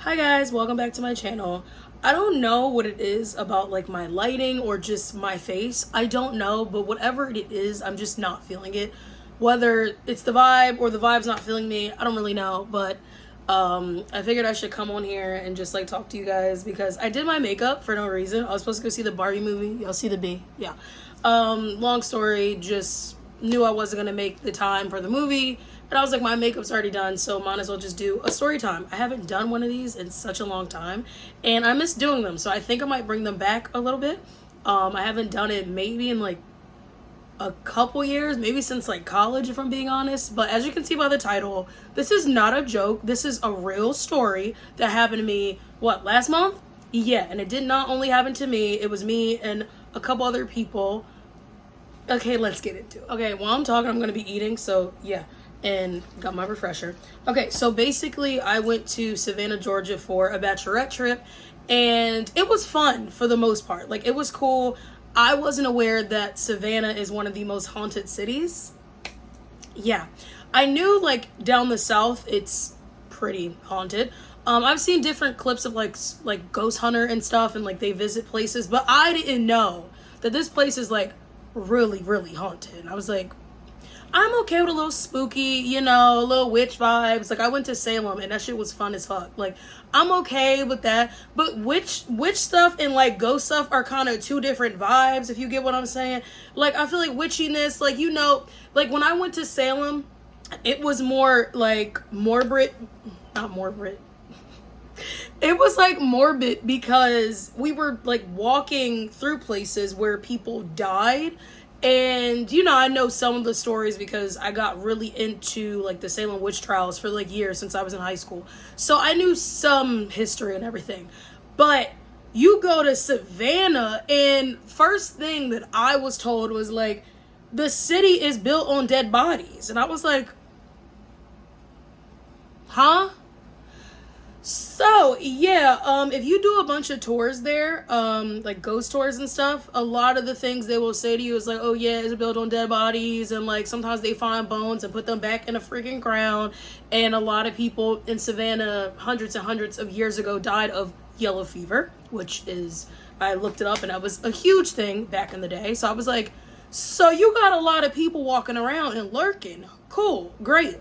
Hi guys, welcome back to my channel. I don't know what it is about like my lighting or just my face. I don't know, but whatever it is, I'm just not feeling it. Whether it's the vibe or the vibe's not feeling me, I don't really know, but I figured I should come on here and just like talk to you guys because I did my makeup for no reason. I was supposed to go see the Barbie movie. Y'all see the B? Yeah. Long story, just knew I wasn't gonna make the time for the movie. And I was like, my makeup's already done, so might as well just do a story time. I haven't done one of these in such a long time, and I miss doing them, so I think I might bring them back a little bit. I haven't done it maybe in like a couple years, maybe since like college, if I'm being honest. But as you can see by the title, this is not a joke. This is a real story that happened to me, what, last month? Yeah, and it did not only happen to me, it was me and a couple other people. Okay, let's get into it. Okay, while I'm talking, I'm gonna be eating, so yeah. And got my refresher. Okay, so basically I went to Savannah, Georgia for a bachelorette trip, and it was fun for the most part. Like, it was cool. I wasn't aware that Savannah is one of the most haunted cities. Yeah, I knew like down the south it's pretty haunted. I've seen different clips of like ghost hunter and stuff, and like they visit places, but I didn't know that this place is like really haunted. I was like, I'm okay with a little spooky, you know, a little witch vibes. Like, I went to Salem and that shit was fun as fuck. Like, I'm okay with that. But witch stuff and like ghost stuff are kind of two different vibes, if you get what I'm saying. Like, I feel like witchiness, like, you know, like when I went to Salem, it was more like morbid, not morbid. It was like morbid because we were like walking through places where people died. And, you know, I know some of the stories because I got really into, like, the Salem witch trials for, like, years since I was in high school. So I knew some history and everything. But you go to Savannah, and first thing that I was told was, like, the city is built on dead bodies. And I was like, huh? So yeah, if you do a bunch of tours there, like ghost tours and stuff, a lot of the things they will say to you is like, oh yeah, it's built on dead bodies, and like sometimes they find bones and put them back in the freaking ground. And a lot of people in Savannah hundreds and hundreds of years ago died of yellow fever, which is, I looked it up and that was a huge thing back in the day. So I was like, so you got a lot of people walking around and lurking. Cool, great.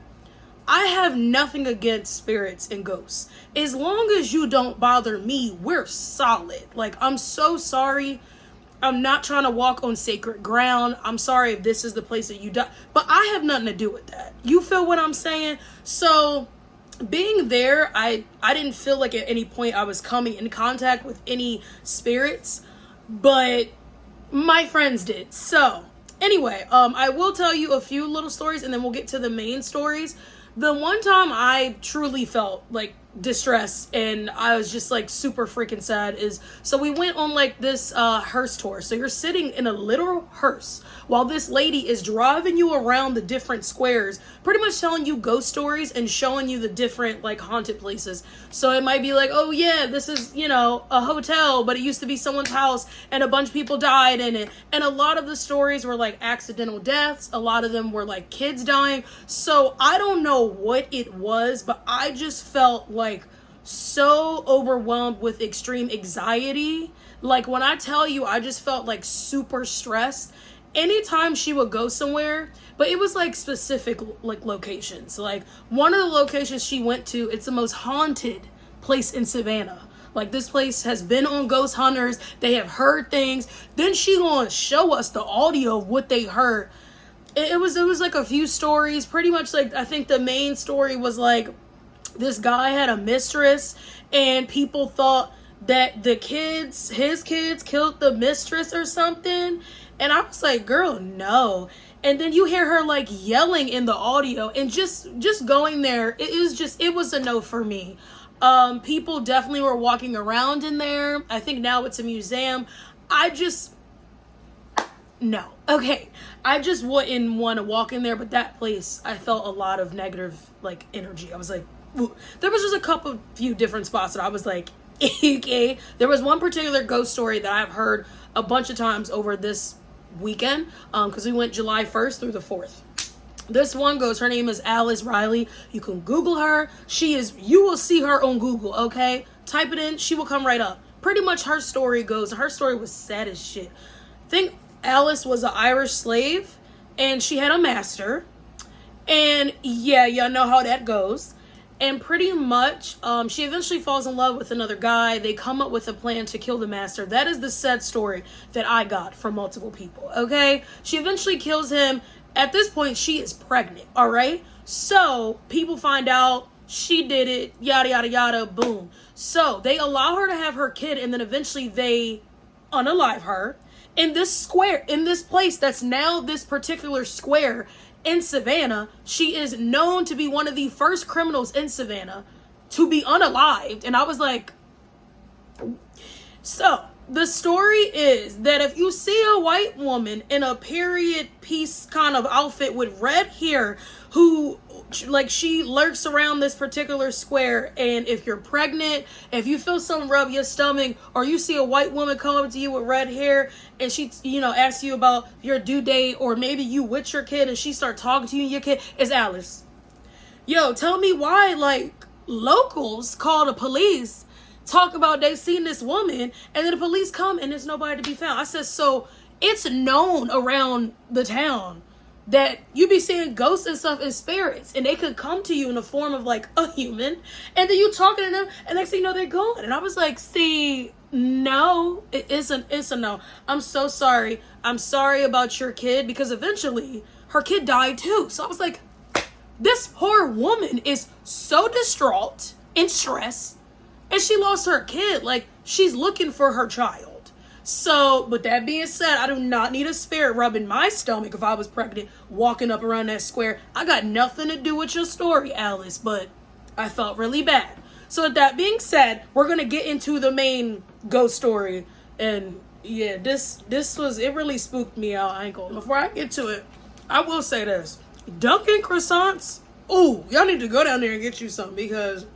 I have nothing against spirits and ghosts. As long as you don't bother me, we're solid. Like, I'm so sorry. I'm not trying to walk on sacred ground. I'm sorry if this is the place that you die. But I have nothing to do with that. You feel what I'm saying? So, being there, I didn't feel like at any point I was coming in contact with any spirits. But my friends did. So, anyway, I will tell you a few little stories and then we'll get to the main stories. The one time I truly felt like distress and I was just like super freaking sad is, so we went on like this hearse tour. So you're sitting in a literal hearse while this lady is driving you around the different squares, pretty much telling you ghost stories and showing you the different like haunted places. So it might be like, oh yeah, this is, you know, a hotel, but it used to be someone's house and a bunch of people died in it. And a lot of the stories were like accidental deaths. A lot of them were like kids dying. So I don't know what it was, but I just felt like so overwhelmed with extreme anxiety. Like, when I tell you, I just felt like super stressed anytime she would go somewhere. But it was like specific like locations. Like, one of the locations she went to, it's the most haunted place in Savannah. Like, this place has been on ghost hunters. They have heard things. Then she gonna show us the audio of what they heard. It was like a few stories. Pretty much like, I think the main story was like, this guy had a mistress and people thought that his kids killed the mistress or something. And I was like, girl, no. And then you hear her like yelling in the audio, and just going there, it was a no for me. People definitely were walking around in there. I think now it's a museum. No. Okay. I just wouldn't want to walk in there, but that place, I felt a lot of negative like energy. I was like, ooh. There was just a few different spots that I was like, okay. There was one particular ghost story that I've heard a bunch of times over this weekend, because we went July 1st through the 4th. This one ghost, her name is Alice Riley. You can Google her. You will see her on Google, okay? Type it in, she will come right up. Pretty much her story goes, her story was sad as shit. I think Alice was an Irish slave, and she had a master. And yeah, y'all know how that goes. And pretty much, she eventually falls in love with another guy. They come up with a plan to kill the master. That is the sad story that I got from multiple people, okay? She eventually kills him. At this point, she is pregnant, all right? So, people find out she did it, yada, yada, yada, boom. So, they allow her to have her kid, and then eventually they unalive her. In this square, in this place that's now this particular square in Savannah, she is known to be one of the first criminals in Savannah to be unalived. And I was like, so the story is that if you see a white woman in a period piece kind of outfit with red hair who like she lurks around this particular square, and if you're pregnant, if you feel something rub your stomach, or you see a white woman come up to you with red hair and she asks you about your due date, or maybe you with your kid and she start talking to you and your kid, it's Alice. Yo, tell me why like locals call the police, talk about they seen this woman, and then the police come and there's nobody to be found. I said, so it's known around the town that you be seeing ghosts and stuff and spirits, and they could come to you in the form of like a human, and then you talking to them, and next thing you know they're gone. And I was like, see, no, it's a no. I'm so sorry. I'm sorry about your kid, because eventually her kid died too. So I was like, this poor woman is so distraught and stressed, and she lost her kid. Like, she's looking for her child. So, with that being said, I do not need a spirit rubbing my stomach if I was pregnant, walking up around that square. I got nothing to do with your story, Alice, but I felt really bad. So, with that being said, we're going to get into the main ghost story. And, yeah, this was, it really spooked me out. I ain't gonna, before I get to it, I will say this. Dunkin' croissants, ooh, y'all need to go down there and get you some, because,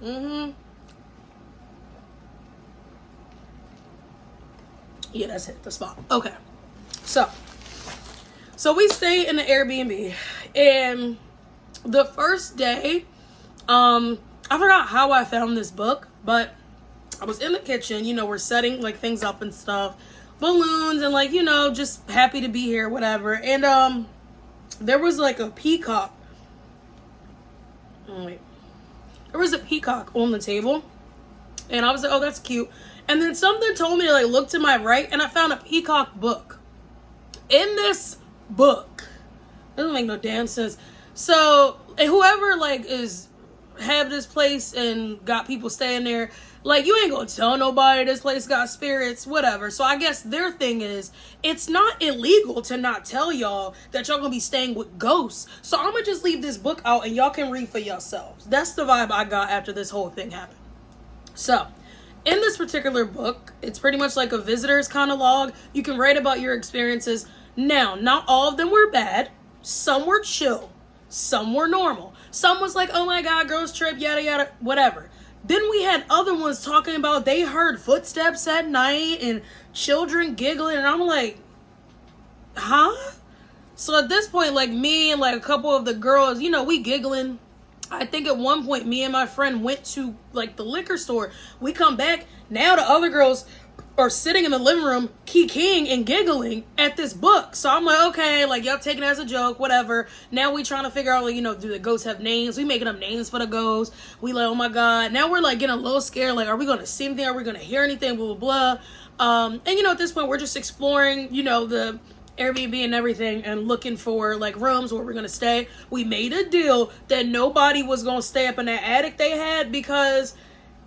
yeah, that's it, the spot. Okay. So we stayed in the Airbnb, and the first day, I forgot how I found this book, but I was in the kitchen, we're setting like things up and stuff, balloons and like, just happy to be here, whatever. And, there was like a peacock. Oh, wait. There was a peacock on the table, and I was like, oh, that's cute. And then something told me to like look to my right, and I found a peacock book. In this book, it doesn't make no damn sense. So, and whoever like have this place and got people staying there, like, you ain't gonna tell nobody this place got spirits, whatever. So I guess their thing is, it's not illegal to not tell y'all that y'all gonna be staying with ghosts. So I'm gonna just leave this book out and y'all can read for yourselves. That's the vibe I got after this whole thing happened. So, in this particular book, it's pretty much like a visitor's kind of log. You can write about your experiences. Now, not all of them were bad. Some were chill. Some were normal. Some was like, oh my God, girls trip, yada, yada, whatever. Then we had other ones talking about they heard footsteps at night and children giggling. And I'm like, huh? So at this point, like me and like a couple of the girls, we giggling. I think at one point, me and my friend went to like the liquor store. We come back. Now the other girls are sitting in the living room, kikiing and giggling at this book. So I'm like, okay, like y'all taking it as a joke, whatever. Now we trying to figure out, like, do the ghosts have names? We making up names for the ghosts. We like, oh my God. Now we're like getting a little scared. Like, are we going to see anything? Are we going to hear anything? Blah, blah, blah. And at this point, we're just exploring, the Airbnb and everything, and looking for like rooms where we're gonna stay. We made a deal that nobody was gonna stay up in that attic they had, because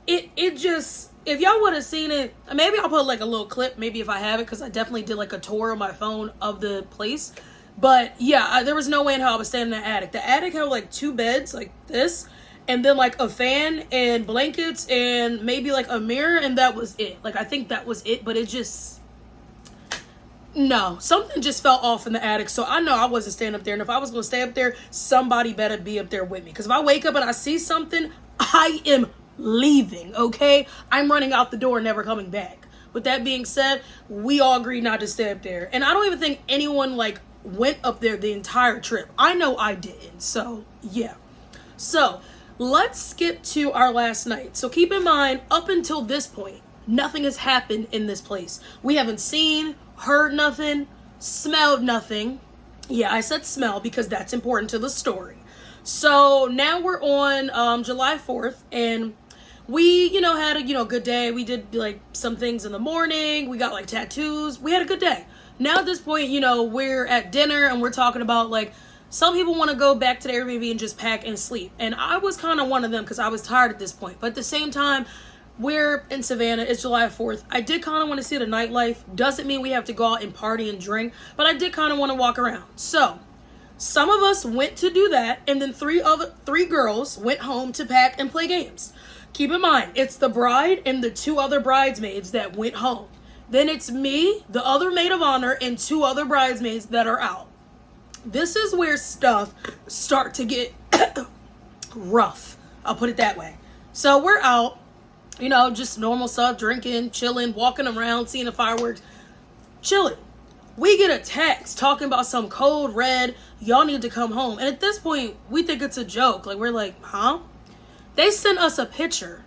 it just, if y'all would have seen it, maybe I'll put like a little clip, maybe if I have it, because I definitely did like a tour on my phone of the place. But yeah, there was no way in hell I was staying in the attic. The attic had like 2 beds like this, and then like a fan and blankets and maybe like a mirror, and that was it. Like, I think that was it, but it just, no, something just fell off in the attic. So I know I wasn't staying up there. And if I was going to stay up there, somebody better be up there with me. Because if I wake up and I see something, I am leaving, okay? I'm running out the door, never coming back. With that being said, we all agreed not to stay up there. And I don't even think anyone, like, went up there the entire trip. I know I didn't. So, yeah. So, let's skip to our last night. So, keep in mind, up until this point, nothing has happened in this place. We haven't seen, heard nothing, smelled nothing. Yeah, I said smell because that's important to the story. So, now we're on July 4th, and we, had a, good day. We did, like, some things in the morning. We got, like, tattoos. We had a good day. Now at this point, we're at dinner and we're talking about, like, some people want to go back to the Airbnb and just pack and sleep. And I was kind of one of them because I was tired at this point. But at the same time, we're in Savannah. It's July 4th. I did kind of want to see the nightlife. Doesn't mean we have to go out and party and drink. But I did kind of want to walk around. So, some of us went to do that. And then three girls went home to pack and play games. Keep in mind, it's the bride and the 2 other bridesmaids that went home. Then it's me, the other maid of honor, and 2 other bridesmaids that are out. This is where stuff start to get rough. I'll put it that way. So we're out, just normal stuff, drinking, chilling, walking around, seeing the fireworks, chilling. We get a text talking about some code red, y'all need to come home. And at this point, we think it's a joke. Like, we're like, huh? They sent us a picture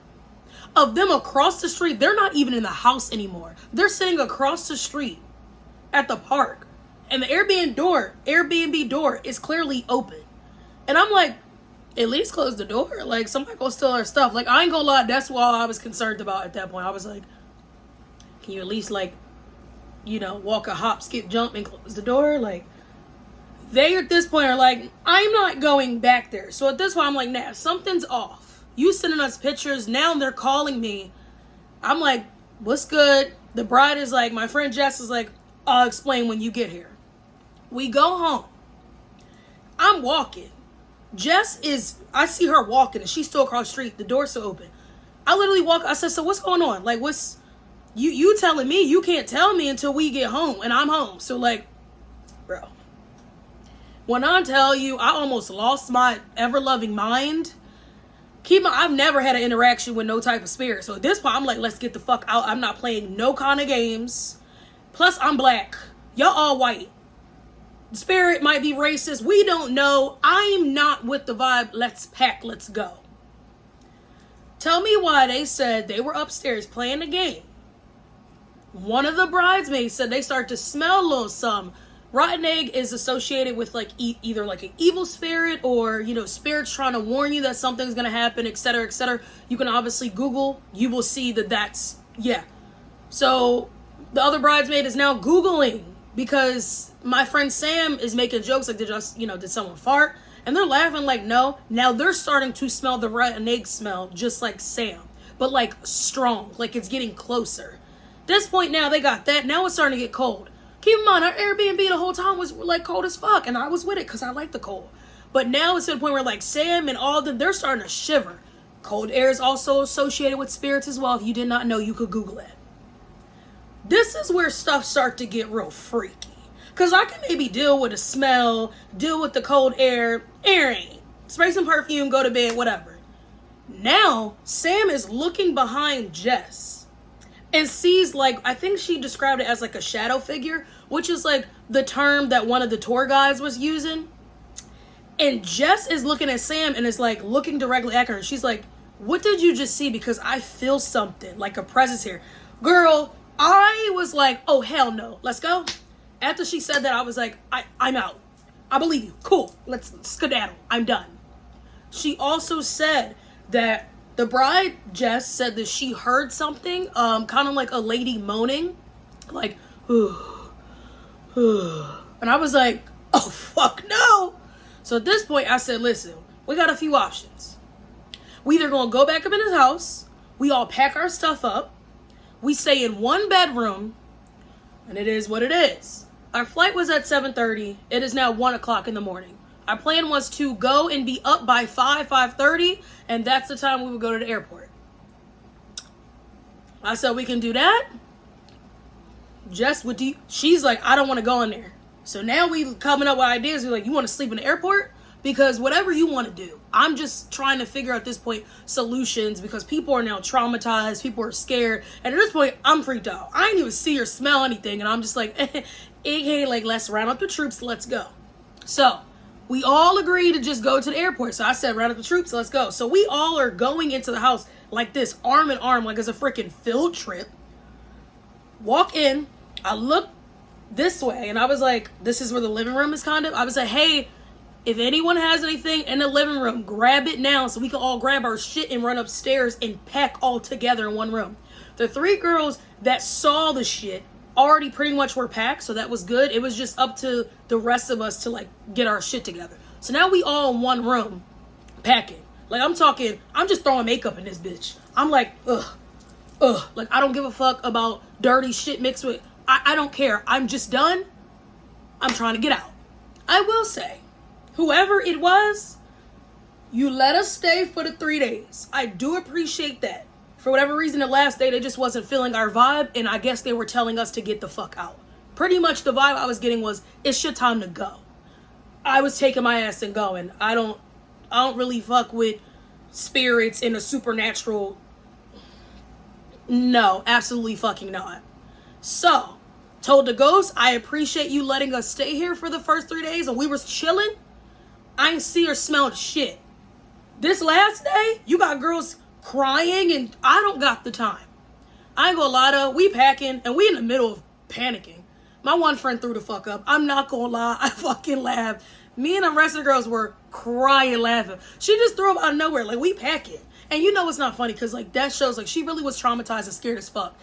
of them across the street. They're not even in the house anymore. They're sitting across the street at the park. And the Airbnb door is clearly open. And I'm like, at least close the door. Like, somebody gonna steal our stuff. Like, I ain't gonna lie, that's what I was concerned about at that point. I was like, can you at least, like, walk a hop, skip, jump, and close the door? Like, they at this point are like, I'm not going back there. So at this point, I'm like, nah, something's off. You sending us pictures, now they're calling me. I'm like, what's good? The bride is like, my friend Jess is like, I'll explain when you get here. We go home. I'm walking. I see her walking and she's still across the street. The door's still open. I literally walk. I said, so what's going on? Like, you telling me you can't tell me until we get home and I'm home. So like, bro, when I tell you I almost lost my ever-loving mind, I've never had an interaction with no type of spirit. So at this point, I'm like, let's get the fuck out. I'm not playing no kind of games. Plus, I'm black. Y'all all white. The spirit might be racist. We don't know. I'm not with the vibe. Let's pack. Let's go. Tell me why they said they were upstairs playing the game. One of the bridesmaids said they start to smell a little something. Rotten egg is associated with like either like an evil spirit or, spirits trying to warn you that something's going to happen, etc., etc. You can obviously Google. You will see that's, yeah. So the other bridesmaid is now Googling because my friend Sam is making jokes like, did someone fart? And they're laughing like, no. Now they're starting to smell the rotten egg smell just like Sam, but like strong, like it's getting closer. This point now they got that. Now it's starting to get cold. Keep in mind, our Airbnb the whole time was like cold as fuck, and I was with it because I like the cold. But now it's to the point where like Sam and all of them, they're starting to shiver. Cold air is also associated with spirits as well. If you did not know, you could Google it. This is where stuff start to get real freaky. Because I can maybe deal with the smell, deal with the cold air, airing, spray some perfume, go to bed, whatever. Now, Sam is looking behind Jess and sees, like, I think she described it as like a shadow figure, which is like the term that one of the tour guides was using. And Jess is looking at Sam and is like looking directly at her. And she's like, what did you just see? Because I feel something, like a presence here. Girl, I was like, oh, hell no. Let's go. After she said that, I was like, I'm out. I believe you. Cool. Let's skedaddle. I'm done. She also said that the bride, Jess, said that she heard something, kind of like a lady moaning, like, ooh. And I was like, oh, fuck no. So at this point, I said, listen, we got a few options. We either going to go back up in his house, we all pack our stuff up, we stay in one bedroom, and it is what it is. Our flight was at 7:30. It is now 1 o'clock in the morning. Our plan was to go and be up by 5:30, and that's the time we would go to the airport. I said, we can do that. Jess, she's like, I don't want to go in there. So now we coming up with ideas. We're like, you want to sleep in the airport? Because whatever you want to do, I'm just trying to figure out at this point solutions, because people are now traumatized, people are scared, and at this point I'm freaked out. I ain't even see or smell anything, and I'm just like, hey, like, let's round up the troops, let's go. So we all agreed to just go to the airport. So I said, round up the troops, let's go. So we all are going into the house like this, arm in arm, like it's a freaking field trip. Walk in, I look this way, and I was like, this is where the living room is kind of. I was like, hey, if anyone has anything in the living room, grab it now so we can all grab our shit and run upstairs and pack all together in one room. The 3 girls that saw the shit already pretty much were packed, so that was good. It was just up to the rest of us to like get our shit together. So now we all in one room packing. Like, I'm talking, I'm just throwing makeup in this bitch. I'm like, ugh. Like, I don't give a fuck about dirty shit mixed with, I don't care. I'm just done. I'm trying to get out. I will say, whoever it was, you let us stay for the 3 days. I do appreciate that. For whatever reason, the last day, they just wasn't feeling our vibe, and I guess they were telling us to get the fuck out. Pretty much the vibe I was getting was, it's your time to go. I was taking my ass and going. I don't really fuck with spirits in a supernatural. No, absolutely fucking not. So, told the ghost, I appreciate you letting us stay here for the first 3 days, and we was chilling. I ain't see or smelled shit. This last day, you got girls crying, and I don't got the time. I ain't gonna lie to, we packing, and we in the middle of panicking. My one friend threw the fuck up. I'm not gonna lie, I fucking laughed. Me and the rest of the girls were crying, laughing. She just threw up out of nowhere, like, we packing. And you know it's not funny, because, like, that shows, like, she really was traumatized and scared as fuck.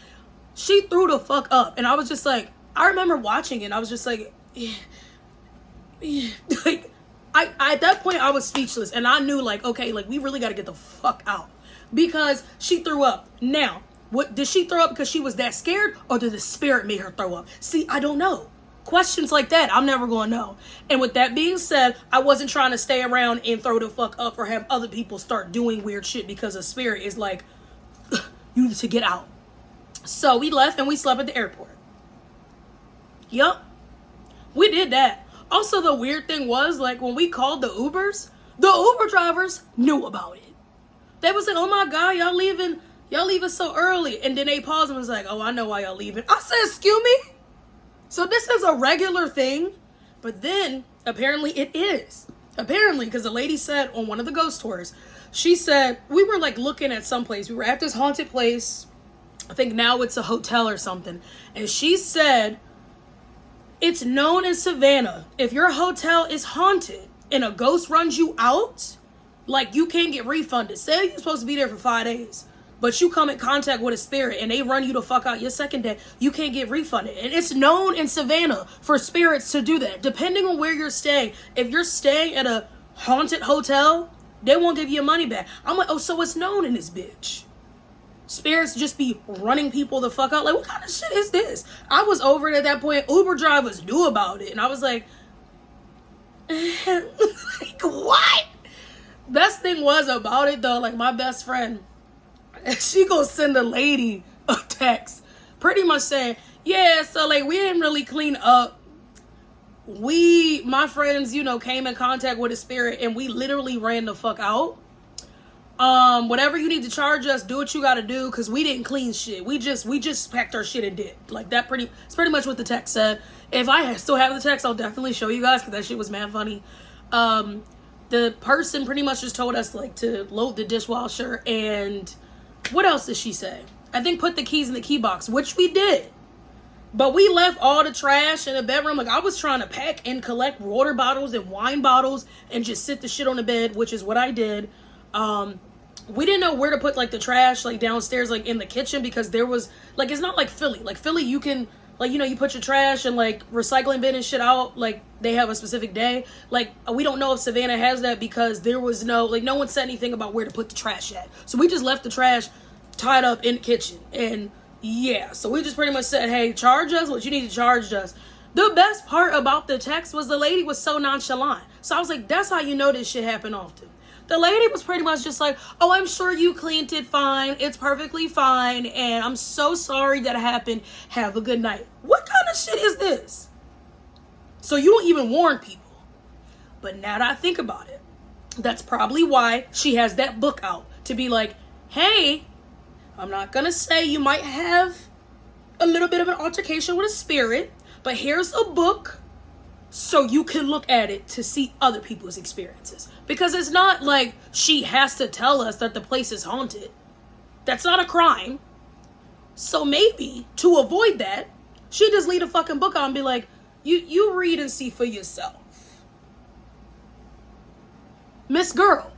She threw the fuck up, and I was just like, I remember watching it, and I was just like, like, I at that point, I was speechless, and I knew, like, okay, like, we really got to get the fuck out, because she threw up. Now, what did she throw up because she was that scared, or did the spirit make her throw up? See, I don't know. Questions like that, I'm never going to know. And with that being said, I wasn't trying to stay around and throw the fuck up or have other people start doing weird shit, because a spirit is like, you need to get out. So we left and we slept at the airport. Yup. We did that. Also, the weird thing was, like, when we called the Ubers, the Uber drivers knew about it. They was like, oh my God, y'all leaving so early. And then they paused and was like, oh, I know why y'all leaving. I said, excuse me? So this is a regular thing? But then, apparently it is. Apparently, because the lady said on one of the ghost tours, she said, we were like looking at some place. We were at this haunted place. I think now it's a hotel or something. And she said, it's known in Savannah, if your hotel is haunted and a ghost runs you out, like, you can't get refunded. Say you're supposed to be there for 5 days, but you come in contact with a spirit and they run you the fuck out your second day, you can't get refunded. And it's known in Savannah for spirits to do that. Depending on where you're staying, if you're staying at a haunted hotel, they won't give you your money back. I'm like, oh, so it's known in this bitch. Spirits just be running people the fuck out. Like, what kind of shit is this? I was over it at that point. Uber drivers knew about it. And I was like, like, what? Best thing was about it, though, like, my best friend, she gonna send a lady a text pretty much saying, yeah, so, like, we didn't really clean up. My friends, you know, came in contact with a spirit and we literally ran the fuck out. Whatever you need to charge us, do what you gotta do, because we didn't clean shit. We just packed our shit and did. Like, it's pretty much what the text said. If I still have the text, I'll definitely show you guys, because that shit was mad funny. The person pretty much just told us, like, to load the dishwasher, and what else did she say? I think put the keys in the key box, which we did. But we left all the trash in the bedroom. Like, I was trying to pack and collect water bottles and wine bottles and just sit the shit on the bed, which is what I did. We didn't know where to put, like, the trash, like, downstairs, like, in the kitchen, because there was, like, it's not like Philly. Like, Philly, you can, like, you know, you put your trash and, like, recycling bin and shit out, like, they have a specific day. Like, we don't know if Savannah has that, because there was no one said anything about where to put the trash at. So we just left the trash tied up in the kitchen. And, yeah, so we just pretty much said, hey, charge us what you need to charge us. The best part about the text was the lady was so nonchalant. So I was like, that's how you know this shit happen often. The lady was pretty much just like, oh, I'm sure you cleaned it fine. It's perfectly fine. And I'm so sorry that it happened. Have a good night. What kind of shit is this? So you don't even warn people. But now that I think about it, that's probably why she has that book out, to be like, hey, I'm not gonna say you might have a little bit of an altercation with a spirit, but here's a book so you can look at it to see other people's experiences. Because it's not like she has to tell us that the place is haunted. That's not a crime. So maybe to avoid that, she just leave a fucking book out and be like, you read and see for yourself. Miss Girl,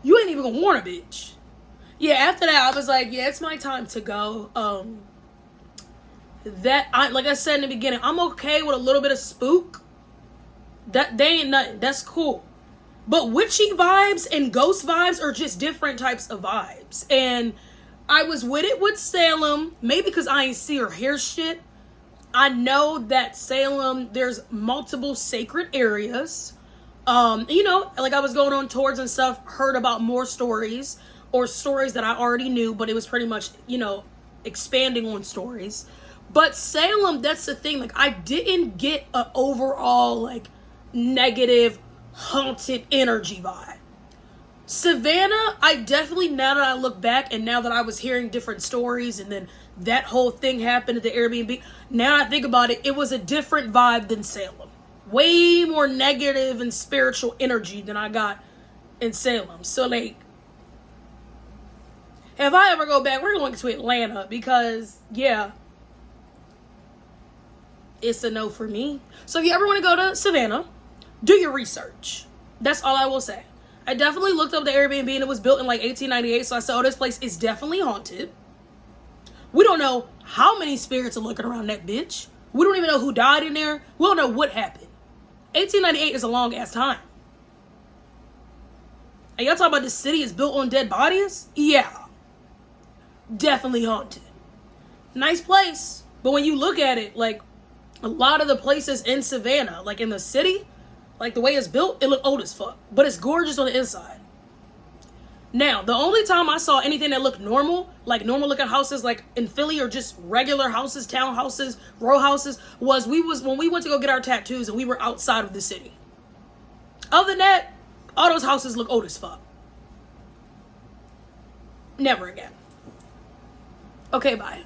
you ain't even gonna warn a bitch. Yeah, after that, I was like, yeah, it's my time to go. Like I said in the beginning, I'm okay with a little bit of spook. They ain't nothing. That's cool. But witchy vibes and ghost vibes are just different types of vibes. And I was with it with Salem, maybe because I ain't see or hear shit. I know that Salem, there's multiple sacred areas. Like I was going on tours and stuff, heard about more stories or stories that I already knew, but it was pretty much, expanding on stories. But Salem, that's the thing. Like, I didn't get an overall, like, negative, haunted energy vibe. Savannah, I definitely, now that I look back and now that I was hearing different stories and then that whole thing happened at the Airbnb, now I think about it, it was a different vibe than Salem. Way more negative and spiritual energy than I got in Salem. So, like, if I ever go back, we're going to Atlanta because, yeah, it's a no for me. So if you ever want to go to Savannah, do your research. That's all I will say. I definitely looked up the Airbnb and it was built in like 1898. So I said, oh, this place is definitely haunted. We don't know how many spirits are looking around that bitch. We don't even know who died in there. We don't know what happened. 1898 is a long ass time. And y'all talking about this city is built on dead bodies? Yeah. Definitely haunted. Nice place. But when you look at it, like, a lot of the places in Savannah, like in the city, like the way it's built, it look old as fuck. But it's gorgeous on the inside. Now, the only time I saw anything that looked normal, like normal looking houses like in Philly or just regular houses, townhouses, row houses, was when we went to go get our tattoos and we were outside of the city. Other than that, all those houses look old as fuck. Never again. Okay, bye.